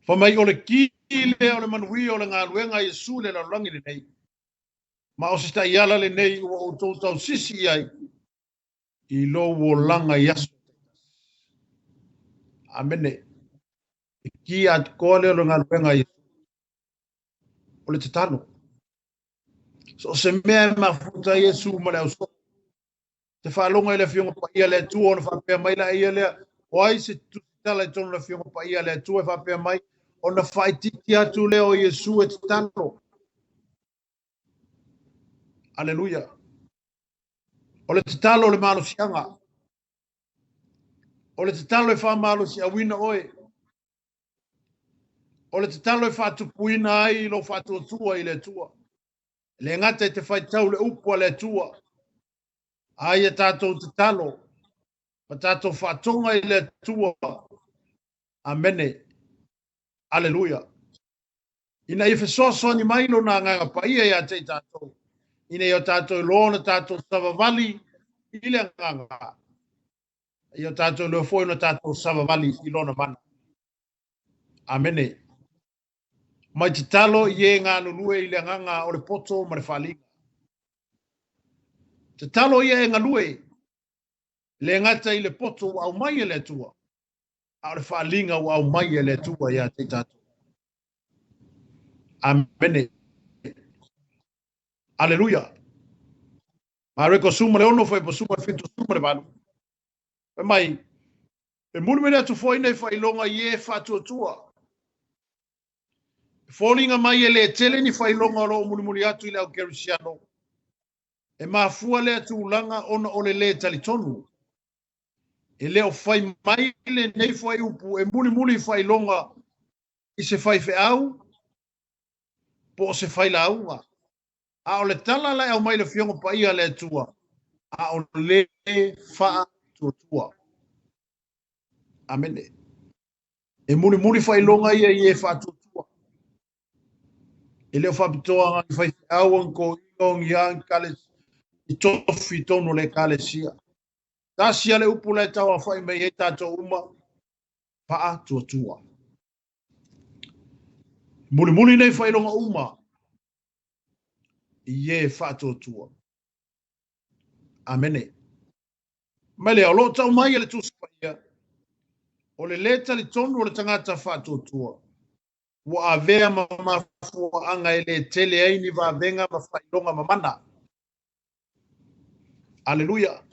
Famai ole ki le ole manui ole ngā luenga Yesu le lalangi le nei. Ma o sista iala le nei o tau sisi ai. I lo wo langa yasu. Amene. Ki at kole ole ngā luenga Yesu. Ole te tano. So se mea mafuta Yesu ma le au so. Te whaalonga i le fionga pa ia le tua ona whapea mai la ia lea. O ai se tutala i tonu le fionga pa ia le tua e whapea mai. Ona whaitiki atu leo Yesu e te tano. Aleluia. O le te talo le malo sianga. O le te talo e wha malo si awina oe. O le te talo e wha tupuina ai lo wha tua i le tua. Le ngata e te whai tau le upua le tua. Ai e tātou te talo. Ma tātou wha tonga i le tua. Amene. Aleluia. Ina i fesoso ni mailo na nganga pa ia ia te tātou. Ina i o tātou lona tātou savavali i le nganga. I o tātou leo foi na tātou savavali i lona mana. Amene. Mai te talo i e ngā nulue i le nganga o le poto ma le whalinga. Te talo i e ngalue le ngata i le poto au mai e le tua. A le whalinga au mai e le tua ia te tātou. Amene. Aleluia. Ma reko suma le ono foi po suma fitu suma le vanu. E mai, e munu mene atu foi nei fai longa i e fatu tua. Fōlinga mai e le tele ni fai longa ro munu munu atu i le au kerisiano. E mafua le atu ulanga ona ole le talitonu. E leo fai mai le nei fai upu e muni muni fai longa i se fai fe au. Po se fai la aunga. A o le tala la au mai le fionga pa ia le tua. A o le faa tua. Amene. E muni muni fai longa ia i e faa tua. E leo faa pitoa ngani fai au anko iong yang kale i tofi tonu le kale sia. Ta sia le upu le tawa fai mei e tato uma faa tua. Muni muni nei fai longa uma. Ie faa tua. Amene. Mele o lo tau mai ele tusipaia. O le leta li tonu o le tangata faa tua. Wa avea mafua anga ele tele ai ni va venga ma fai longa mamana. Aleluia.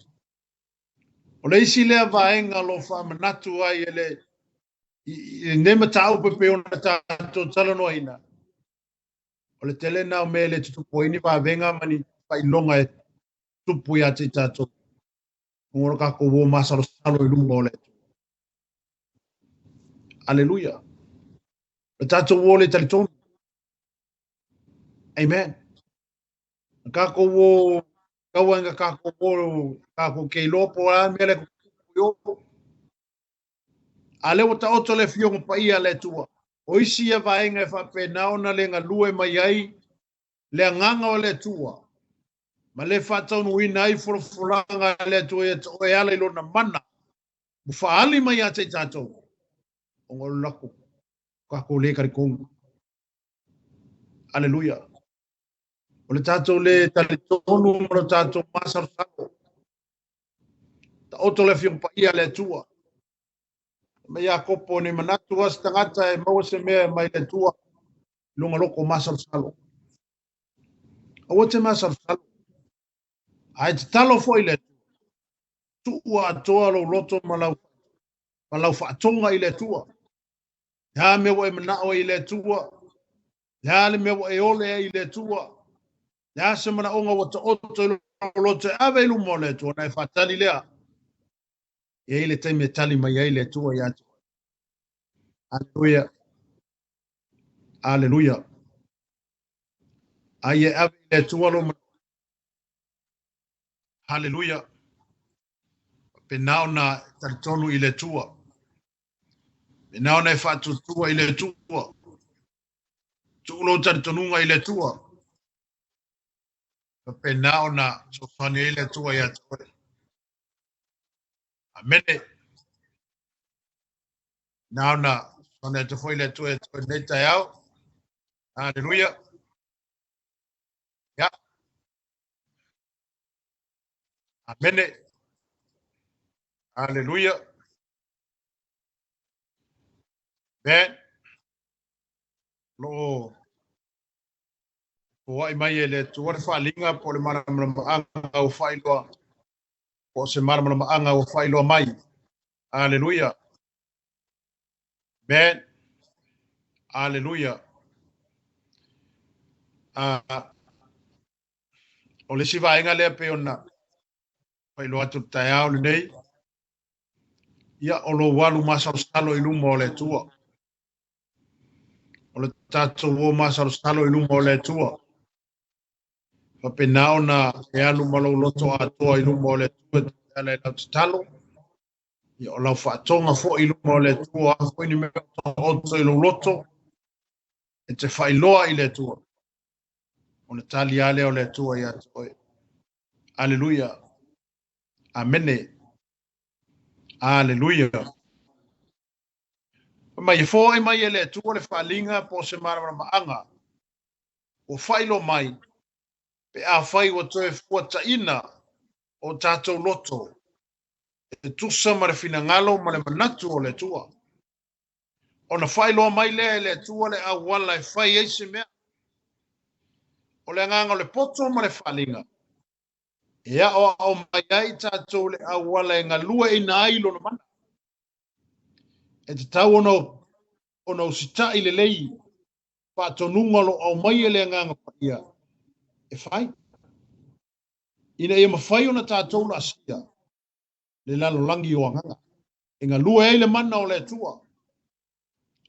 O le isi lea vaenga lo faa manatu ai ele i nema tau pepe ona tato talanoa ina. O le tele nao me le tutupo ini va venga mani fai longa e tupu ya te tato. Ngoro kako wo masalo salo i lunga o le. Aleluia. Le tato wo le talitonu. Amen. Kako wo kawanga kako wo kako kei lopo a mele yo. Ale o ta oto le fionga pa ia le tua. O isi e vaenga e whapenao na le ngalue mai ai le nganga o le tua. Ma le whataunu ina ai furanga le tua e ala ilo na mana. Mufaali mai a te tātou. O ngolo lako. Kako le karikongu. Aleluia. O le tātou le talitonu mo le tātou masar sako. Ta oto le fionga pa ia le tua. Me ia kopo ni manatu as tangata e maua se mea mai le tua lunga loko masal salo. O te masal salo. Ai te talo foi le tua atoa lo loto malau whaatonga i le tua. Ia me wa e manao i le tua. Ia le me wa e ole i le tua. Ia se mana onga wa ta oto i lo loto e ave ilu mo le tua. Na e whatali lea. E ile te me tali mai ai le tua ia tua. Aleluia. Aleluia. Ai e ave le tua lo. Aleluia. Penao na talitonu i le tua. Penao na e whatutua i le tua. Tuulo talitonunga i le tua. Penao na sofani i le tua ia tua. Amene. Naona ona te foi le tu e nei tai au. Hallelujah. Ya. Amene. Hallelujah. Ben. Lo o ai mai ele tu ora fa linga po le mara anga o fai loa. Po se mara anga o fai loa mai. Hallelujah. Ben. Hallelujah. O le siva inga le pe ona. Fai loa tu tai au le nei. Ia o lo walu masa o stalo i lumo o le tua. O le tatou o masa o stalo i lumo o le tua. Pa pena ona e alu malo loto atoa i lumo o le tua te ala e lau te talo. Ia o lau whaatonga fo i lumo o le tua. Fo ini mea oto i lo loto. E te whailoa i le tua. O le tali ale o le tua i atoe. Aleluia. Amene. Aleluia. Mai fo e mai e le tua le whalinga po se mara maanga. O whailo mai. Pe a whai o toe fuata ina o tātou loto. E tusa ma le finangalo ma le manatu o le tua. O na whailoa mai le tua le awala e whai eise mea. O le nganga o le poto ma le whalinga. Ea o mai ai tātou le awala e ngalua e na ailo na mana. E te tau ono usita i le lei. Pātonungalo au mai e le nganga paia. E whai. Ina e mawhai o na tātou la asia. Le lalo langi o anganga. E ngalua e le mana o le tua.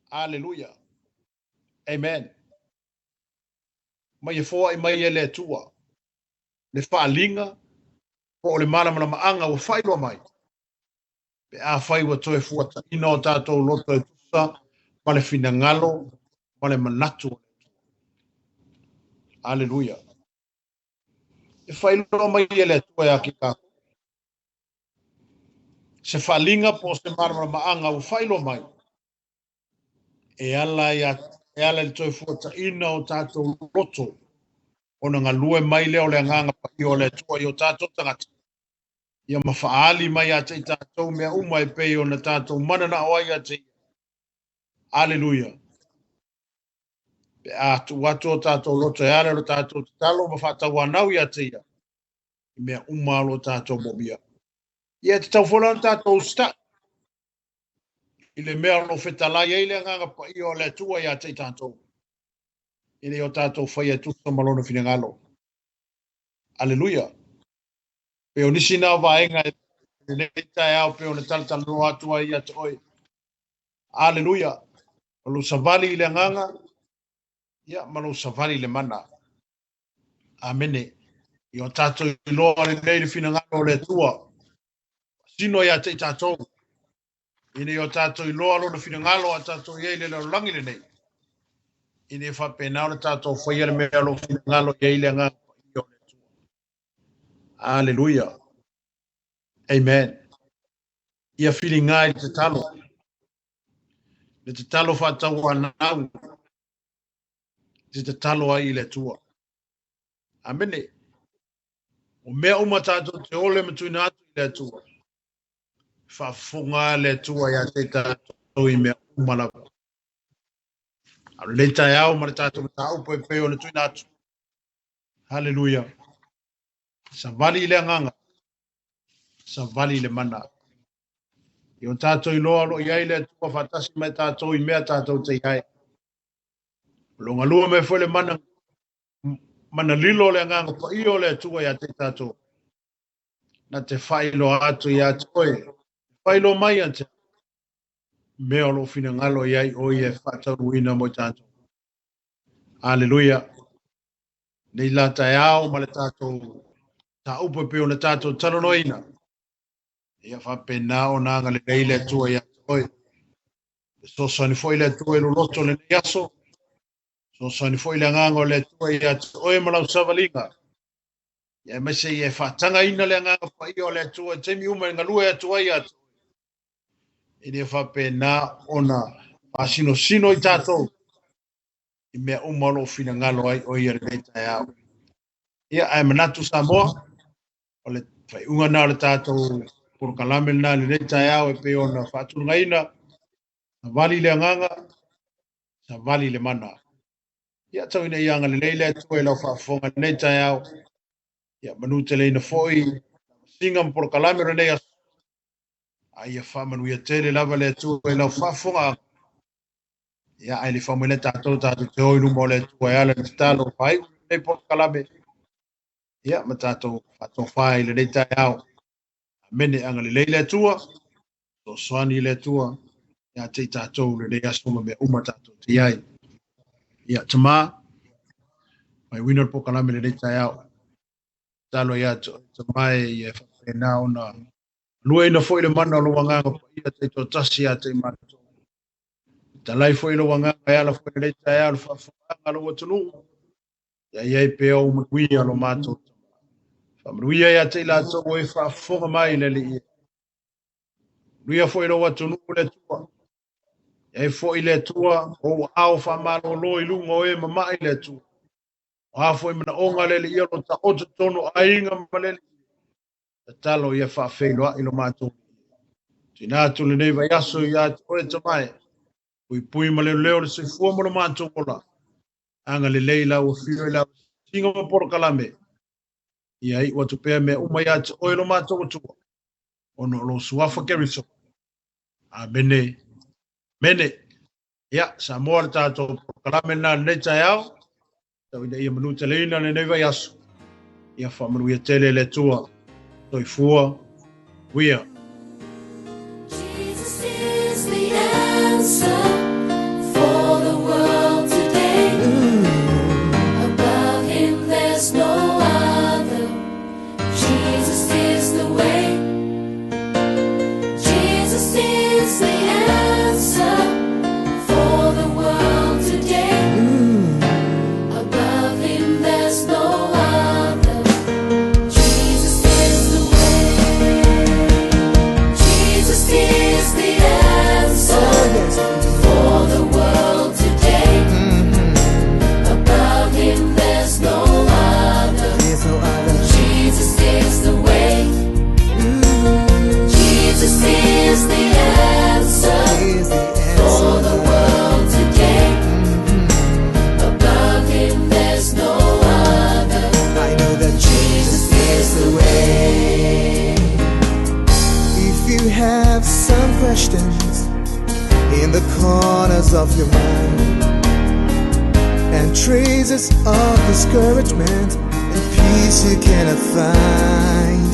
Hallelujah. Amen. Mai e foa i mai e le tua. Le whaalinga. Po le mala mana maanga o whailua mai. Pe a whai wa toe fuata ina o tātou loto e tusa. Ma le finangalo. Ma le manatu. Hallelujah. E whailua mai e le tua e aki kako. Se whalinga po se mala mana maanga o whailua mai. E ala le toi fuata ina o tātou loto. Ona ngā lue mai leo le nganga pa i o le tua i o tātou tangata. Ia mawhaali mai a te i tātou mea uma e pei o na tātou mana na oai a te. Aleluia. Pe a tu watu o tātou loto e ale o tātou te talo ma whatau anau i a te ia. I mea uma alo tātou mobia. Ia te tau whola o tātou sta. I le mea no whetalai e le nganga pa i o le tua i a te i tātou. I le o tātou whai e tusa malona whina ngalo. Aleluia. Pe o nisi nā vaenga e nei tae au pe o ne talatala no atua i atu oi. Aleluia. Malu savali i le nganga. Ia, malu savali le mana. Amene. I o tātou i loa le nei le whina ngalo le tua. Sino i ate i tātou. I ne o tātou i loa lo le whina ngalo a tātou i eile le langi le nei. I ne whapena o le tātou whai ele mea lo whina ngalo i eile nganga. Aleluia. Amen. Ia whiringa i te talo. Le te talo whatau anau. Te talo ai le tua. Amene. O mea umatato te ole me tuina atu i le tua. Whafunga le tua ia te tato i mea umalawa. Le tai au ma le tato me tau po e peo le tuina atu. Hallelujah. Savali le nganga. Savali le mana. I o tātou i loa lo iai le tua whatasi mai tātou i mea tātou te iai. Longa lua me fwele mana lilo le nganga pa i o le tua ia te tātou. Na te whailo atu i atu oe. Whailo mai ante. Mea lo fina ngalo iai o i e whataru ina mo tātou. Aleluia. Nei la tai au ma le tātou. Ta upo peo na tātou tanonoina. Ia whapena o nanga le nei le tua i atu oe. So sani foi le tua i lo loto le nei aso. So sani foi le nganga le tua i atu oe malau savalinga. Ia mese i e whatanga ina le nganga pa i o le tua. Temi uma i ngalua e atu ai atu. I ne whapena ona sino i tātou. I mea umalo whina ngalo ai o ia rei tai au. Ia ai manatu Samoa, o le whai unga nā le tātou por kalame nā le rei tai au e pe ona whāturungaina, na wali le anganga, sa wali le mana. Ia tau ina ianga le leile atua e lau whaafonga rei tai au. Ia manu te leina foi, singa por kalame renei asu. Ai e whamanu ia tele lava le atua e lau whaafonga. Ia ai le whamele tātou te hoi rumo le atua e ala le talo whai, nei por kalame. Ia ma tātou whatou whai le rei tai au. Mene anga le leile atua, so soani le atua, ia te tātou le rei asu ma mea uma tātou te iai. Ia tama, mai wina po kalame le rei tai au. Talo ia tamae i e whapena ona. Lua ina fo i le mana o lo wanganga pa ia te to tasi a te mana. Ta lai fo i lo wanganga e ala fo i le rei tai au, whafanga lo watunu. Ia iai pe au makuia lo mātou. Whamruia ia te la tō e whafonga mai le li ia. Ruia fo i lo watunu le tua. Ia fo i le tua, o au whamaro lo i lunga o e mamai le tua. O hafo i mana onga le li ia lo ta oto tono a inga ma le li. Ta talo ia whawhelo a ilo mātou. Tina atu le nei vai aso i atu o e tamai. Pui ma le leo le se fua mo le mātou kola. Anga le leila o whio i la singa ma poro kalame. Ia i watu pēr mea umai atu o ilo mātou tua. Ono lo suafa keriso. A mene. Ia, Samoa le tātou kalame nā le tai au. Tau ina ia manu te leina le nei vai aso. Ia whamanu ia tele le tua. Toi fua. Wia. Jesus is the answer for the world today. Above him there's no other. Jesus is the way. Jesus is the answer for the world today. Above him there's no other. Jesus is the way. Jesus is the answer for the world today. Above him there's no other. Jesus is the way. Jesus is the answer for the world today. Above him there's no other. I know that Jesus is the way. if you have some questions in the corners of your mind and traces of discouragement and peace you cannot find,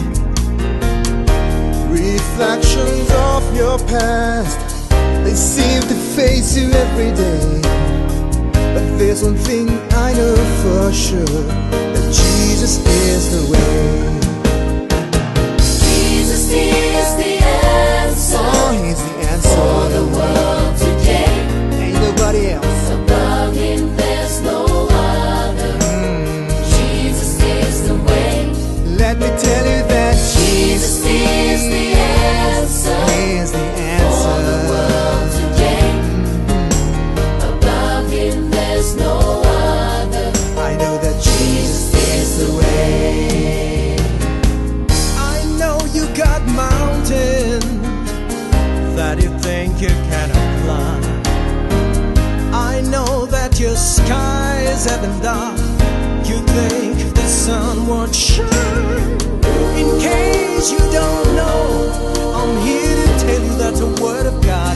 reflections of your past, they seem to face you every day. But there's one thing I know for sure, that Jesus is the way. Jesus is the answer Oh, he's the answer for the world today. Ain't nobody else. Above him there's no other. Jesus is the way. Let me tell you that Jesus is the answer He is the for the answer. world today. Above him there's no other. I know that Jesus Jesus is the way. I know you got mountains that you think you cannot climb. I know that your sky is heaven dark. You think the sun won't shine. In case you don't know, I'm here to tell you that the word of God